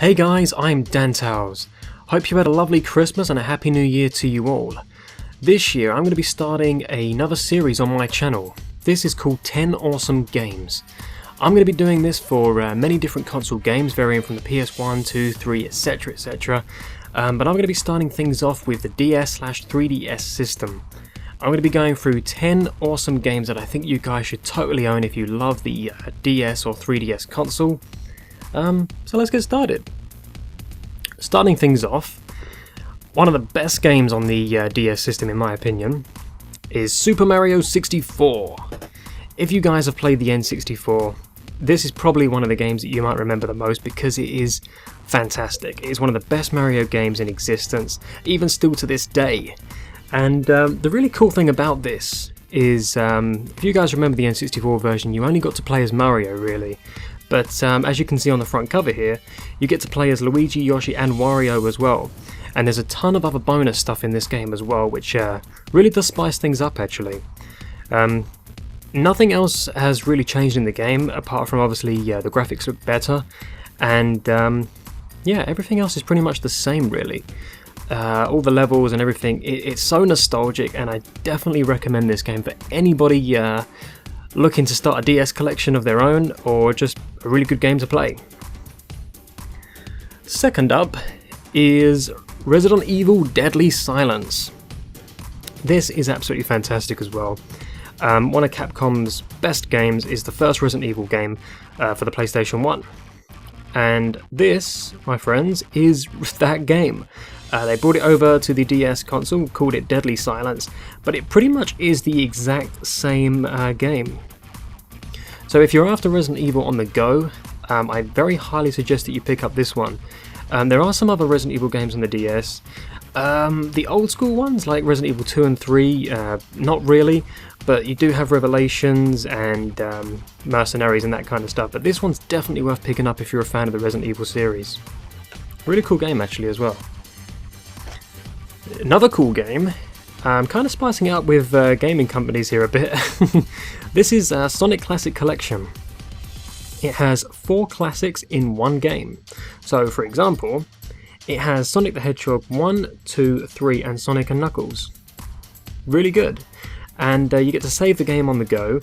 Hey guys, I'm Dantails. Hope you had a lovely Christmas and a Happy New Year to you all. This year I'm going to be starting another series on my channel. This is called 10 Awesome Games. I'm going to be doing this for many different console games varying from the PS1, 2, 3, etc, etc. But I'm going to be starting things off with the DS/3DS system. I'm going to be going through 10 awesome games that I think you guys should totally own if you love the DS or 3DS console. So let's get started. Starting things off, one of the best games on the DS system in my opinion is Super Mario 64. If you guys have played the N64, this is probably one of the games that you might remember the most because it is fantastic. It is one of the best Mario games in existence, even still to this day. And the really cool thing about this is, if you guys remember the N64 version, you only got to play as Mario really. But as you can see on the front cover here, you get to play as Luigi, Yoshi and Wario as well. And there's a ton of other bonus stuff in this game as well, which really does spice things up actually. Nothing else has really changed in the game, apart from obviously the graphics look better. And yeah, everything else is pretty much the same really. All the levels and everything, it's so nostalgic, and I definitely recommend this game for anybody looking to start a DS collection of their own, or just a really good game to play. Second up is Resident Evil Deadly Silence. This is absolutely fantastic as well. One of Capcom's best games is the first Resident Evil game for the PlayStation 1. And this, my friends, is that game. They brought it over to the DS console, called it Deadly Silence, but it pretty much is the exact same game. So if you're after Resident Evil on the go, I very highly suggest that you pick up this one. There are some other Resident Evil games on the DS. The old school ones like Resident Evil 2 and 3, not really, but you do have Revelations and Mercenaries and that kind of stuff. But this one's definitely worth picking up if you're a fan of the Resident Evil series. Really cool game actually as well. Another cool game, I'm kind of spicing it up with gaming companies here a bit. This is Sonic Classic Collection. It has 4 classics in one game. So for example, it has Sonic the Hedgehog 1, 2, 3 and Sonic and Knuckles. Really good. And you get to save the game on the go.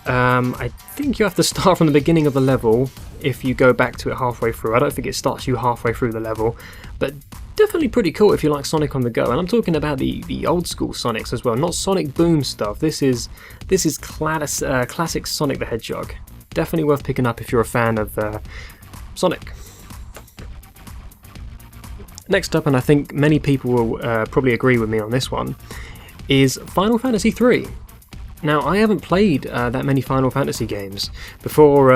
I think you have to start from the beginning of the level if you go back to it halfway through. I don't think it starts you halfway through the level, but definitely pretty cool if you like Sonic on the go. And I'm talking about the old school Sonics as well, not Sonic Boom stuff. This is classic Sonic the Hedgehog. Definitely worth picking up if you're a fan of Sonic. Next up, and I think many people will probably agree with me on this one, is Final Fantasy III. Now, I haven't played that many Final Fantasy games. Before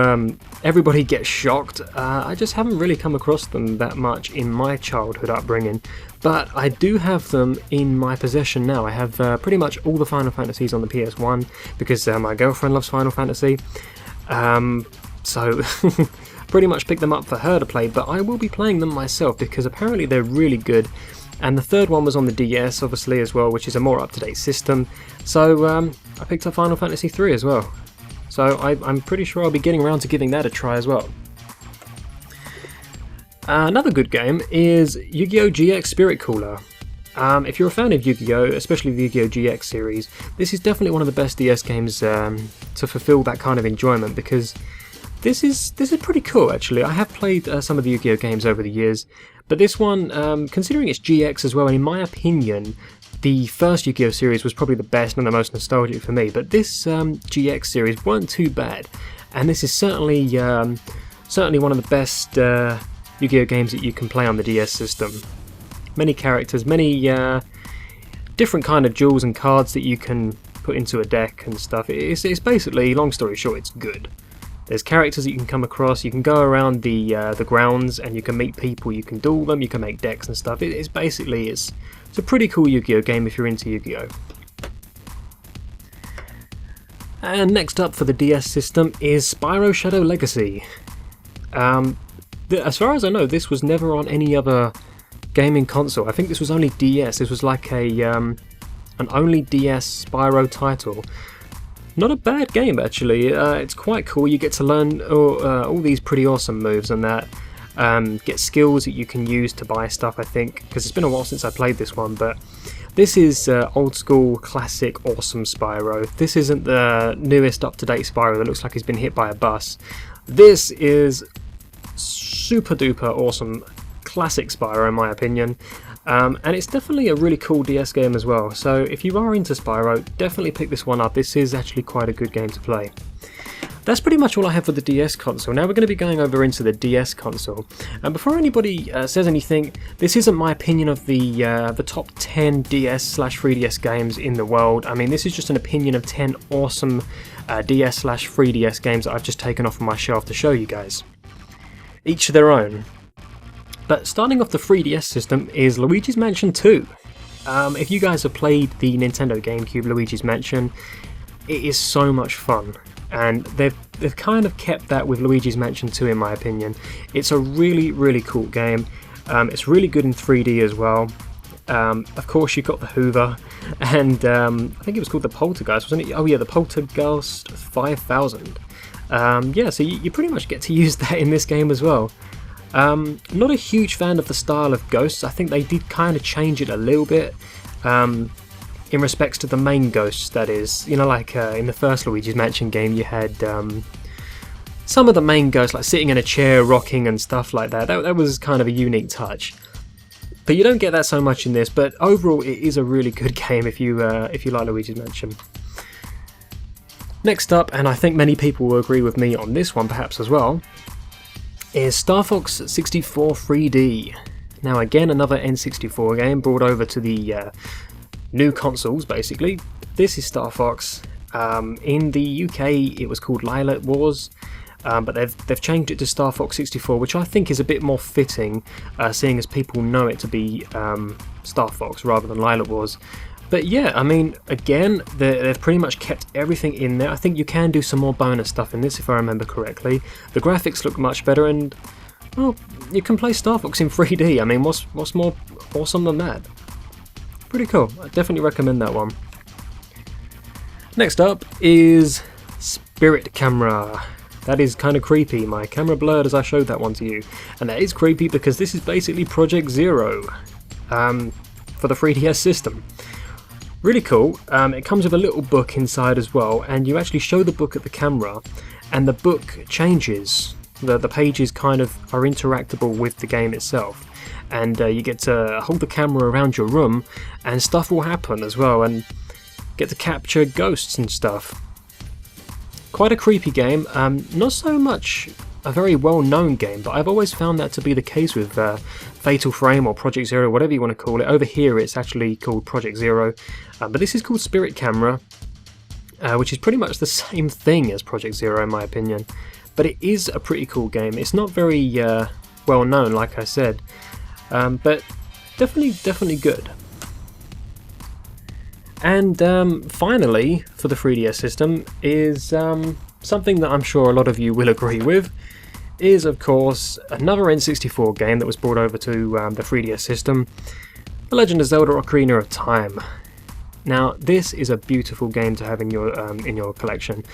everybody gets shocked, I just haven't really come across them that much in my childhood upbringing. But I do have them in my possession now. I have pretty much all the Final Fantasies on the PS1 because my girlfriend loves Final Fantasy. So pretty much picked them up for her to play, but I will be playing them myself because apparently they're really good. And the third one was on the DS, obviously, as well, which is a more up-to-date system. So I picked up Final Fantasy III as well. So I'm pretty sure I'll be getting around to giving that a try as well. Another good game is Yu-Gi-Oh! GX Spirit Cooler. If you're a fan of Yu-Gi-Oh!, especially the Yu-Gi-Oh! GX series, this is definitely one of the best DS games to fulfill that kind of enjoyment, because this is pretty cool actually. I have played some of the Yu-Gi-Oh! Games over the years, but this one, considering it's GX as well, and in my opinion, the first Yu-Gi-Oh! Series was probably the best and the most nostalgic for me, but this GX series weren't too bad, and this is certainly one of the best Yu-Gi-Oh! Games that you can play on the DS system. Many characters, many different kind of jewels and cards that you can put into a deck and stuff. It's basically, long story short, it's good. There's characters that you can come across, you can go around the grounds and you can meet people, you can duel them, you can make decks and stuff. It's a pretty cool Yu-Gi-Oh! Game if you're into Yu-Gi-Oh! And next up for the DS system is Spyro Shadow Legacy. As far as I know, this was never on any other gaming console. I think this was only DS. This was like an only DS Spyro title. Not a bad game actually. It's quite cool. You get to learn all these pretty awesome moves and that. get skills that you can use to buy stuff, I think, because it's been a while since I played this one, but this is old school, classic, awesome Spyro. This isn't the newest up-to-date Spyro that looks like he's been hit by a bus. This is super duper awesome, classic Spyro in my opinion. And it's definitely a really cool DS game as well, so if you are into Spyro, definitely pick this one up. This is actually quite a good game to play. That's pretty much all I have for the DS console. Now we're going to be going over into the DS console. And before anybody says anything, this isn't my opinion of the top 10 DS/3DS games in the world. I mean, this is just an opinion of 10 awesome DS/3DS games that I've just taken off of my shelf to show you guys. Each to their own. But starting off the 3DS system is Luigi's Mansion 2. If you guys have played the Nintendo GameCube Luigi's Mansion, it is so much fun. And they've kind of kept that with Luigi's Mansion 2 in my opinion. It's a really, really cool game. It's really good in 3D as well. Of course you got the Hoover, and I think it was called the Poltergeist, wasn't it? Oh yeah, the Poltergeist 5000. Yeah, so you pretty much get to use that in this game as well. Not a huge fan of the style of Ghosts. I think they did kind of change it a little bit. In respects to the main ghosts, that is. You know, like in the first Luigi's Mansion game you had some of the main ghosts like sitting in a chair, rocking and stuff like that. That was kind of a unique touch. But you don't get that so much in this, but overall it is a really good game if you like Luigi's Mansion. Next up, and I think many people will agree with me on this one perhaps as well, is Star Fox 64 3D. Now again, another N64 game brought over to the new consoles basically. This is Star Fox. In the UK it was called Lylat Wars, but they've changed it to Star Fox 64, which I think is a bit more fitting, seeing as people know it to be Star Fox rather than Lylat Wars. But yeah, I mean, again, they've pretty much kept everything in there. I think you can do some more bonus stuff in this if I remember correctly. The graphics look much better, and well, you can play Star Fox in 3D. I mean, what's more awesome than that? Pretty cool. I definitely recommend that one. Next up is Spirit Camera. That is kind of creepy. My camera blurred as I showed that one to you. And that is creepy because this is basically Project Zero for the 3DS system. Really cool. It comes with a little book inside as well, and you actually show the book at the camera and the book changes. The pages kind of are interactable with the game itself. And you get to hold the camera around your room and stuff will happen as well, and get to capture ghosts and stuff. Quite a creepy game, not so much a very well known game, but I've always found that to be the case with Fatal Frame or Project Zero, whatever you want to call it. Over here it's actually called Project Zero, but this is called Spirit Camera, which is pretty much the same thing as Project Zero in my opinion. But it is a pretty cool game. It's not very well known, like I said. But definitely good. And finally, for the 3DS system, is something that I'm sure a lot of you will agree with, is of course another N64 game that was brought over to the 3DS system, The Legend of Zelda: Ocarina of Time. Now, this is a beautiful game to have in your collection.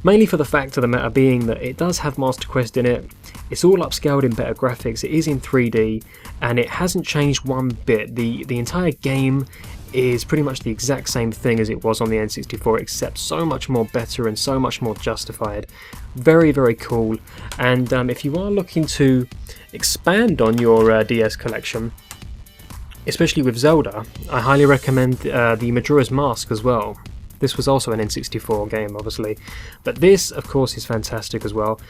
Mainly for the fact of the matter being that it does have Master Quest in it, it's all upscaled in better graphics, it is in 3D, and it hasn't changed one bit. The entire game is pretty much the exact same thing as it was on the N64, except so much more better and so much more justified. Very, very cool, and if you are looking to expand on your DS collection, especially with Zelda, I highly recommend the Majora's Mask as well. This was also an N64 game, obviously, but this, of course, is fantastic as well.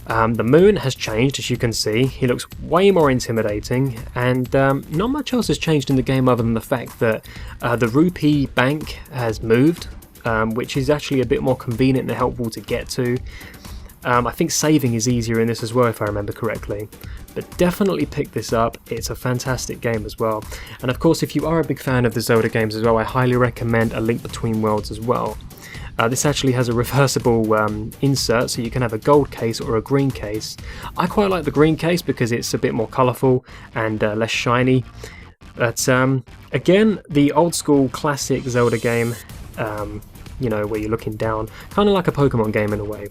The moon has changed, as you can see. He looks way more intimidating, and not much else has changed in the game other than the fact that the rupee bank has moved, which is actually a bit more convenient and helpful to get to. I think saving is easier in this as well, if I remember correctly. But definitely pick this up, it's a fantastic game as well. And of course, if you are a big fan of the Zelda games as well, I highly recommend A Link Between Worlds as well. This actually has a reversible insert, so you can have a gold case or a green case. I quite like the green case because it's a bit more colourful and less shiny. But again, the old school classic Zelda game, you know, where you're looking down, kind of like a Pokemon game in a way.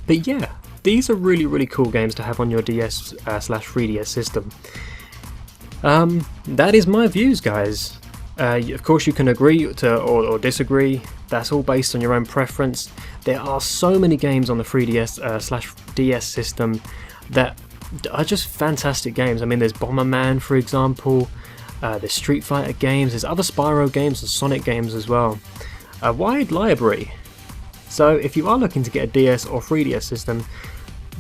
But yeah, these are really cool games to have on your DS slash 3DS system. That is my views, guys. Of course you can agree to or disagree, that's all based on your own preference. There are so many games on the 3DS slash DS system that are just fantastic games. I mean, there's Bomberman, for example, there's Street Fighter games, there's other Spyro games and Sonic games as well. A wide library. So if you are looking to get a DS or 3DS system,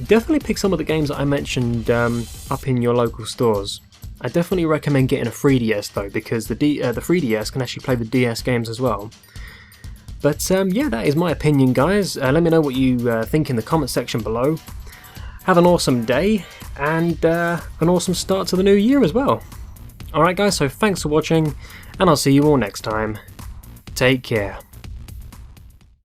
definitely pick some of the games that I mentioned up in your local stores. I definitely recommend getting a 3DS though, because the 3DS can actually play the DS games as well. But yeah, that is my opinion, guys. Let me know what you think in the comment section below. Have an awesome day, and an awesome start to the new year as well. Alright guys, so thanks for watching, and I'll see you all next time. Take care.